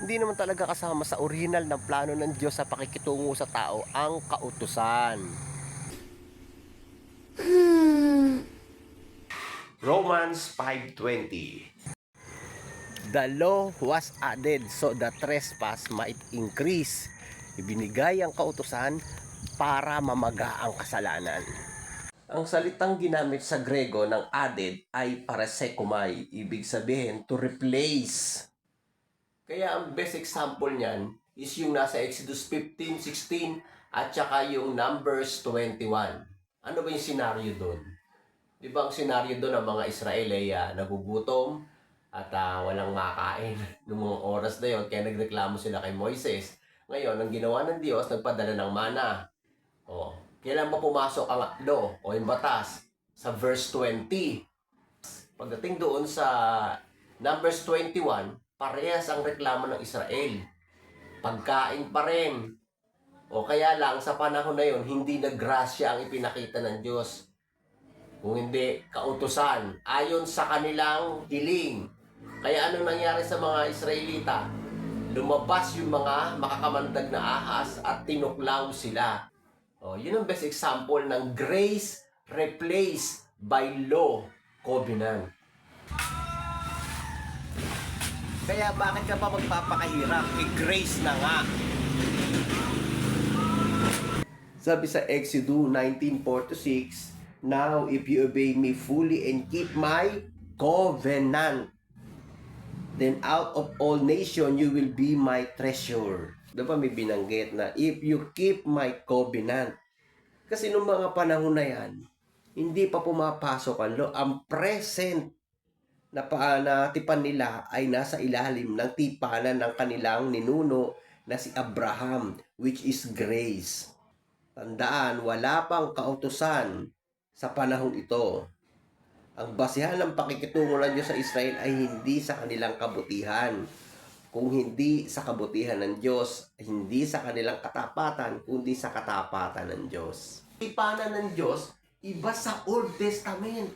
hindi naman talaga kasama sa orihinal ng plano ng Diyos sa pakikitungo sa tao ang kautusan. Romans 5:20. The law was added so the trespass might increase. Ibinigay ang kautusan para mamaga ang kasalanan. Ang salitang ginamit sa Grego ng added ay parasekomai, ibig sabihin to replace. Kaya ang best example niyan is yung nasa Exodus 15:16 at saka yung Numbers 21. Ano ba yung senaryo doon? Di ba ang senaryo doon ng mga Israel ay nagugutom at walang makain noong mga oras na yon, kaya nagreklamo sila kay Moises. Ngayon, ang ginawa ng Diyos, nagpadala ng mana. O, kailan ba pumasok ang law o yung batas? Sa verse 20. Pagdating doon sa Numbers 21, parehas ang reklamo ng Israel. Pagkain pa rin. O kaya lang, sa panahon na yon, hindi naggrasya ang ipinakita ng Diyos. Kung hindi, kautusan. Ayon sa kanilang hiling. Kaya anong nangyari sa mga Israelita? Lumabas yung mga makakamandag na ahas at tinuklaw sila. O, yun ang best example ng grace replaced by law covenant. Kaya bakit ka pa magpapakahirap? Grace na nga. Sabi sa Exodus 19:4-6, now if you obey me fully and keep my covenant, then out of all nation you will be my treasure. Doon pa may binanggit na if you keep my covenant. Kasi nung mga panahon na yan, hindi pa pumapasok ang law. Ang present na tipan nila ay nasa ilalim ng tipanan ng kanilang ninuno na si Abraham, which is grace. Tandaan, wala pang kautusan sa panahon ito. Ang basihan ng pakikitungo ng Diyos sa Israel ay hindi sa kanilang kabutihan. Kung hindi sa kabutihan ng Diyos, hindi sa kanilang katapatan, kundi sa katapatan ng Diyos. Tipanan ng Diyos, iba sa Old Testament,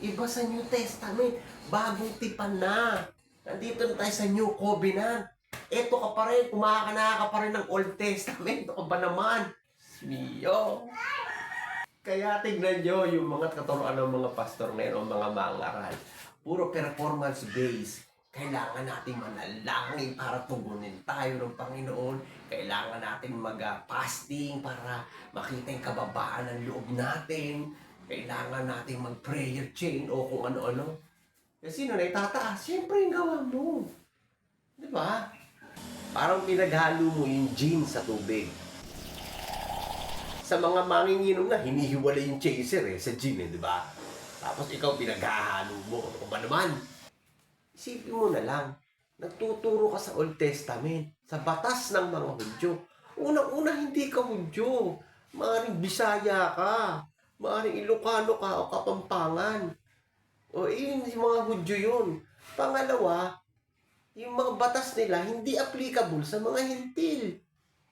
iba sa New Testament, bagong tipan na. Nandito na tayo sa New Covenant. Eto ka pa rin, kumakana ka pa rin ng Old Testament. Ito ka ba naman? Mio. Kaya tignan nyo yung mga katuruan ng mga pastor ngayon o mga mangaral. Puro performance based. Kailangan natin manalangin para tugunin tayo ng Panginoon. Kailangan natin mag-fasting para makita yung kababaan ng loob natin. Kailangan natin mag-prayer chain o kung ano-ano. Kasi sino na itataas? Siyempre yung gawa mo. Di ba? Parang pinaghalo mo yung gin sa tubig. Sa mga manginginom na, hinihiwalay yung chaser sa gin di ba? Tapos ikaw pinaghahalo mo. O ba naman? Isipin mo na lang, nagtuturo ka sa Old Testament, sa batas ng mga Hudyo. Unang-una, hindi ka Hudyo. Maaring Bisaya ka. Maaring Ilocano ka o Kapampangan. O yung mga Hudyo yun. Pangalawa, yung mga batas nila hindi applicable sa mga Hentil.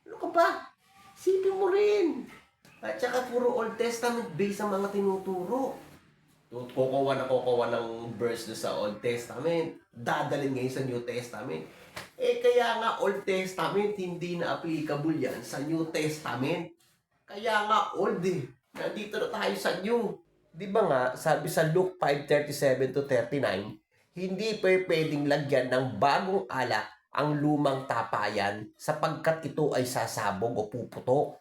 Ano ka ba? Isipin mo rin. At saka puro Old Testament based ang mga tinuturo. Kukuha ng verse sa Old Testament. Dadalhin ngayon sa New Testament. Kaya nga Old Testament, hindi na applicable yan sa New Testament. Kaya nga Old Nandito na tayo sa New. Di ba nga, sabi sa Luke 5:37-39, hindi pwedeng lagyan ng bagong alak ang lumang tapayan sapagkat ito ay sasabog o puputok.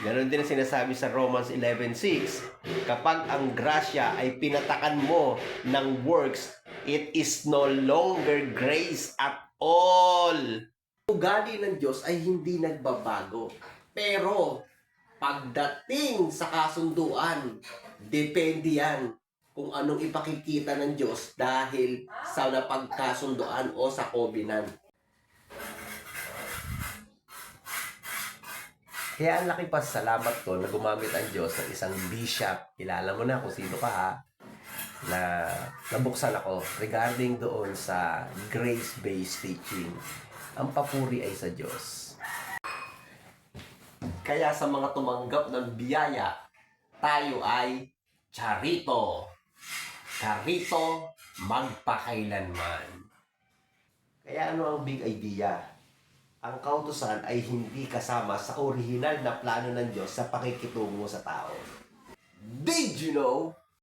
Ganon din ang sinasabi sa Romans 11:6. Kapag ang grasya ay pinatakan mo ng works, it is no longer grace at all. Ugali ng Diyos ay hindi nagbabago. Pero, pagdating sa kasunduan, depende yan kung anong ipakikita ng Diyos dahil sa napagkasunduan o sa covenant. Kaya ang laki pasalamat ko na gumamit ang Diyos ng isang bishop. Kilala mo na kung sino ka ha. Na nabuksan ako regarding doon sa grace-based teaching. Ang papuri ay sa Diyos. Kaya sa mga tumanggap ng biyaya, tayo ay charito. Charito magpakailanman. Kaya ano ang big idea? Ang kautusan ay hindi kasama sa orihinal na plano ng Diyos sa pakikitungo sa tao. Did you know?